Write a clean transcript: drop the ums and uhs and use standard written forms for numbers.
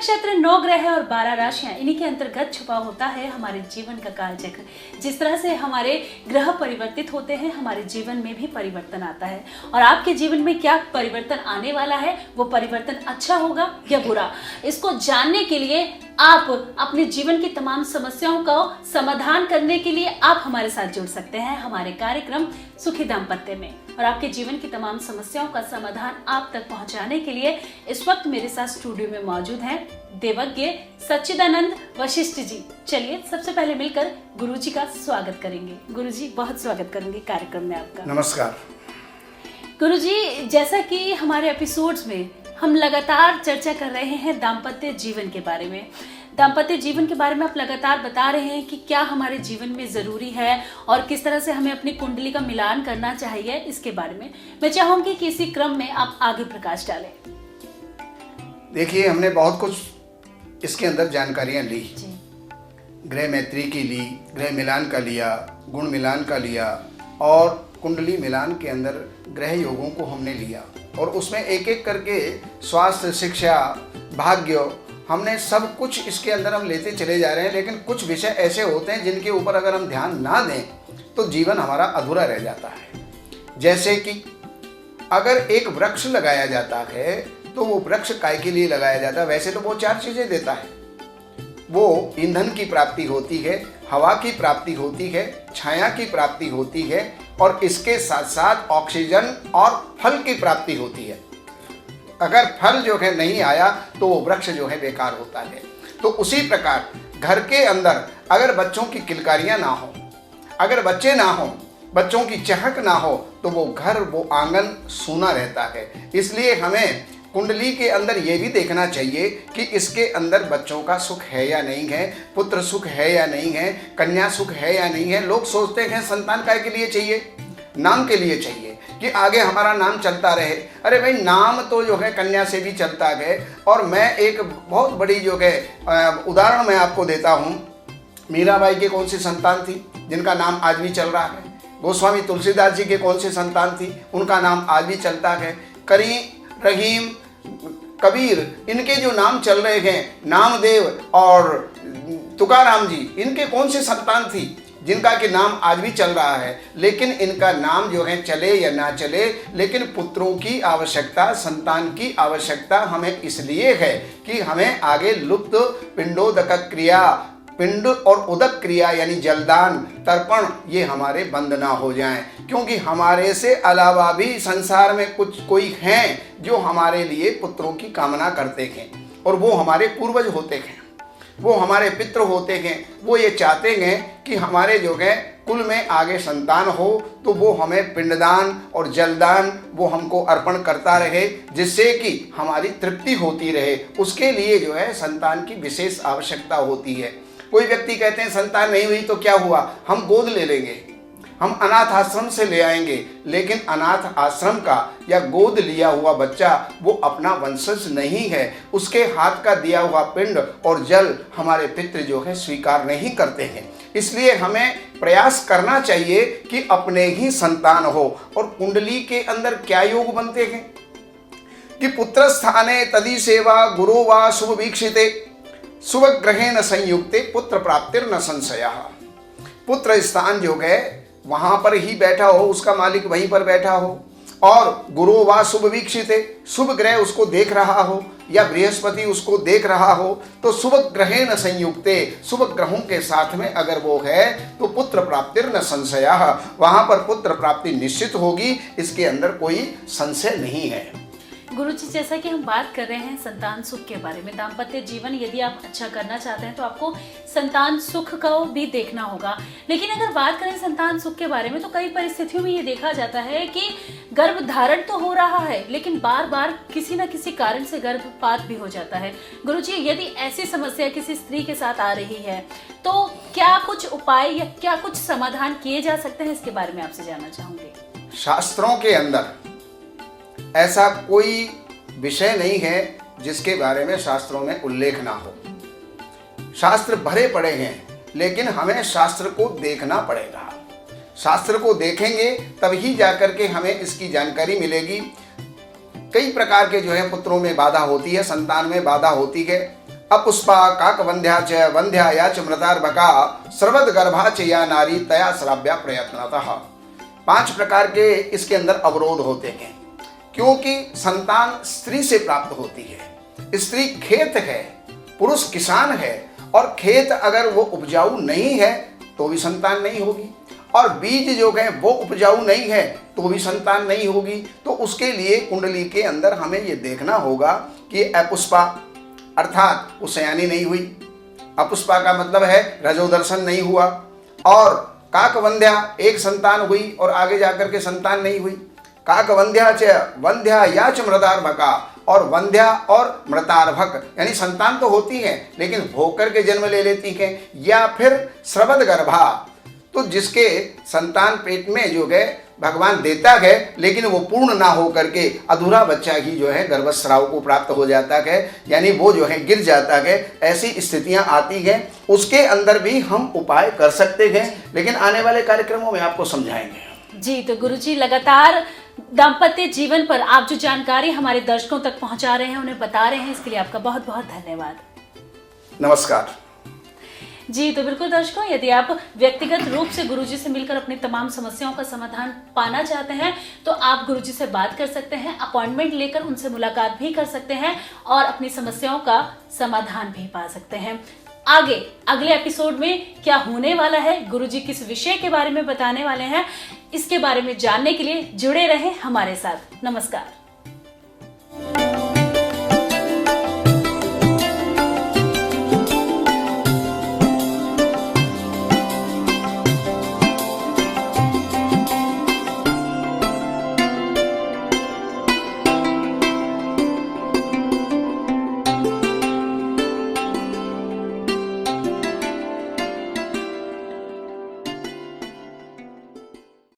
नक्षत्र, 9 ग्रह और 12 राशियां, इन्हीं के अंतर्गत छुपा होता है हमारे जीवन का कालचक्र। जिस तरह से हमारे ग्रह परिवर्तित होते हैं, हमारे जीवन में भी परिवर्तन आता है। और आपके जीवन में क्या परिवर्तन आने वाला है, वो परिवर्तन अच्छा होगा या बुरा, इसको जानने के लिए आप अपने जीवन की तमाम समस्याओं का समाधान करने के लिए आप हमारे साथ जुड़ सकते हैं हमारे कार्यक्रम सुखी दाम्पत्य में। और आपके जीवन की तमाम समस्याओं का समाधान आप तक पहुंचाने के लिए इस वक्त मेरे साथ स्टूडियो में मौजूद हैं देवज्ञ सच्चिदानंद वशिष्ठ जी। चलिए सबसे पहले मिलकर गुरुजी का स्वागत करेंगे। गुरुजी, बहुत स्वागत करूंगी कार्यक्रम में आपका। नमस्कार गुरुजी, जैसा कि हमारे एपिसोड्स में हम लगातार चर्चा कर रहे हैं दाम्पत्य जीवन के बारे में। दाम्पत्य जीवन के बारे में आप लगातार बता रहे हैं कि क्या हमारे जीवन में ज़रूरी है और किस तरह से हमें अपनी कुंडली का मिलान करना चाहिए, इसके बारे में मैं चाहूंगी कि इसी क्रम में आप आगे प्रकाश डालें। देखिए, हमने बहुत कुछ इसके अंदर जानकारियां ली, ग्रह मैत्री की ली, ग्रह मिलान का लिया, गुण मिलान का लिया और कुंडली मिलान के अंदर ग्रह योगों को हमने लिया और उसमें एक एक करके स्वास्थ्य, शिक्षा, भाग्य, हमने सब कुछ इसके अंदर हम लेते चले जा रहे हैं। लेकिन कुछ विषय ऐसे होते हैं जिनके ऊपर अगर हम ध्यान ना दें तो जीवन हमारा अधूरा रह जाता है। जैसे कि अगर एक वृक्ष लगाया जाता है तो वो वृक्ष काय के लिए लगाया जाता है? वैसे तो वो 4 चीज़ें देता है। वो ईंधन की प्राप्ति होती है, हवा की प्राप्ति होती है, छाया की प्राप्ति होती है और इसके साथ साथ ऑक्सीजन और फल की प्राप्ति होती है। अगर फल जो है नहीं आया तो वो वृक्ष जो है बेकार होता है। तो उसी प्रकार घर के अंदर अगर बच्चों की किलकारियाँ ना हो, अगर बच्चे ना हो, बच्चों की चहक ना हो तो वो घर, वो आंगन सूना रहता है। इसलिए हमें कुंडली के अंदर ये भी देखना चाहिए कि इसके अंदर बच्चों का सुख है या नहीं है, पुत्र सुख है या नहीं है, कन्या सुख है या नहीं है। लोग सोचते हैं संतान काय के लिए चाहिए? नाम के लिए चाहिए कि आगे हमारा नाम चलता रहे। अरे भाई, नाम तो जो है कन्या से भी चलता है। और मैं एक बहुत बड़ी जो है उदाहरण मैं आपको देता हूँ। मीराबाई के कौन सी संतान थी जिनका नाम आज भी चल रहा है? गोस्वामी तुलसीदास जी के कौन सी संतान थी, उनका नाम आज भी चलता है। करीम, रहीम, कबीर, इनके जो नाम चल रहे हैं, नामदेव और तुकाराम जी, इनके कौन सी संतान थी जिनका कि नाम आज भी चल रहा है? लेकिन इनका नाम जो है चले या ना चले, लेकिन पुत्रों की आवश्यकता, संतान की आवश्यकता हमें इसलिए है कि हमें आगे लुप्त पिंडोदक क्रिया, पिंड और उदक क्रिया यानी जलदान, तर्पण, ये हमारे बंद ना हो जाएं। क्योंकि हमारे से अलावा भी संसार में कुछ कोई हैं जो हमारे लिए पुत्रों की कामना करते हैं और वो हमारे पूर्वज होते हैं, वो हमारे पितृ होते हैं। वो ये चाहते हैं कि हमारे जो है कुल में आगे संतान हो, तो वो हमें पिंडदान और जलदान वो हमको अर्पण करता रहे, जिससे कि हमारी तृप्ति होती रहे। उसके लिए जो है संतान की विशेष आवश्यकता होती है। कोई व्यक्ति कहते हैं संतान नहीं हुई तो क्या हुआ, हम गोद ले लेंगे, हम अनाथ आश्रम से ले आएंगे। लेकिन अनाथ आश्रम का या गोद लिया हुआ बच्चा वो अपना वंशज नहीं है। उसके हाथ का दिया हुआ पिंड और जल हमारे पितृ जो है स्वीकार नहीं करते हैं। इसलिए हमें प्रयास करना चाहिए कि अपने ही संतान हो। और कुंडली के अंदर क्या योग बनते हैं कि पुत्र स्थाने तदि सेवा गुरु वा शुभ वीक्षिते शुभ ग्रहे न संयुक्ते पुत्र प्राप्तिर न संशयः। पुत्र स्थान जो है वहां पर ही बैठा हो, उसका मालिक वहीं पर बैठा हो, और गुरु वा शुभ वीक्षित, शुभ ग्रह उसको देख रहा हो या बृहस्पति उसको देख रहा हो, तो शुभ ग्रहे न संयुक्ते, शुभ ग्रहों के साथ में अगर वो है तो पुत्र प्राप्तिर न संशयः, वहां पर पुत्र प्राप्ति निश्चित होगी। इसके अंदर कोई संशय नहीं है। गुरुजी, जैसा कि हम बात कर रहे हैं संतान सुख के बारे में, दाम्पत्य जीवन यदि आप अच्छा करना चाहते हैं तो आपको संतान सुख का भी देखना होगा। लेकिन अगर बात करें संतान सुख के बारे में तो कई परिस्थितियों में ये देखा जाता है कि गर्भ धारण तो हो रहा है लेकिन बार बार किसी न किसी कारण से गर्भपात भी हो जाता है। गुरुजी, यदि ऐसी समस्या किसी स्त्री के साथ आ रही है तो क्या कुछ उपाय या क्या कुछ समाधान किए जा सकते हैं, इसके बारे में आपसे जानना चाहूंगी। शास्त्रों के अंदर ऐसा कोई विषय नहीं है जिसके बारे में शास्त्रों में उल्लेख ना हो। शास्त्र भरे पड़े हैं, लेकिन हमें शास्त्र को देखना पड़ेगा। शास्त्र को देखेंगे तभी जाकर के हमें इसकी जानकारी मिलेगी। कई प्रकार के जो है पुत्रों में बाधा होती है, संतान में बाधा होती है। अपुष्पा काकवंध्या च वंध्या या च मृतार्भका सर्वद गर्भा च या नारी तया श्राव्या प्रयत्नतः। 5 प्रकार के इसके अंदर अवरोध होते हैं, क्योंकि संतान स्त्री से प्राप्त होती है। स्त्री खेत है, पुरुष किसान है, और खेत अगर वो उपजाऊ नहीं है तो भी संतान नहीं होगी, और बीज जो है वो उपजाऊ नहीं है तो भी संतान नहीं होगी। तो उसके लिए कुंडली के अंदर हमें ये देखना होगा कि अपुष्पा अर्थात वो सयानी नहीं हुई, अपुष्पा का मतलब है रजोदर्शन नहीं हुआ, और काकवंध्या एक संतान हुई और आगे जाकर के संतान नहीं हुई। काकवंध्या च वंध्या या च मृतार्भका, और वंध्या और मृतार्भक यानी संतान तो होती है लेकिन भोग करके जन्म ले लेती है, या फिर स्रवद गर्भा, तो जिसके संतान पेट में जो है भगवान देता है लेकिन वो पूर्ण ना हो करके अधूरा बच्चा ही जो है गर्भस्राव को प्राप्त हो जाता है, यानी वो जो है गिर जाता है। ऐसी स्थितियां आती हैं, उसके अंदर भी हम उपाय कर सकते हैं, लेकिन आने वाले कार्यक्रमों में आपको समझाएंगे। जी, तो गुरुजी लगातार दाम्पत्य जीवन पर आप जो जानकारी हमारे दर्शकों तक पहुंचा रहे हैं, उन्हें बता रहे हैं, इसके लिए आपका बहुत बहुत धन्यवाद। नमस्कार। जी, तो बिल्कुल दर्शकों, यदि आप व्यक्तिगत रूप से गुरुजी से मिलकर अपनी तमाम समस्याओं का समाधान पाना चाहते हैं तो आप गुरुजी से बात कर सकते हैं, अपॉइंटमेंट लेकर उनसे मुलाकात भी कर सकते हैं और अपनी समस्याओं का समाधान भी पा सकते हैं। आगे अगले एपिसोड में क्या होने वाला है, गुरुजी किस विषय के बारे में बताने वाले हैं, इसके बारे में जानने के लिए जुड़े रहें हमारे साथ। नमस्कार।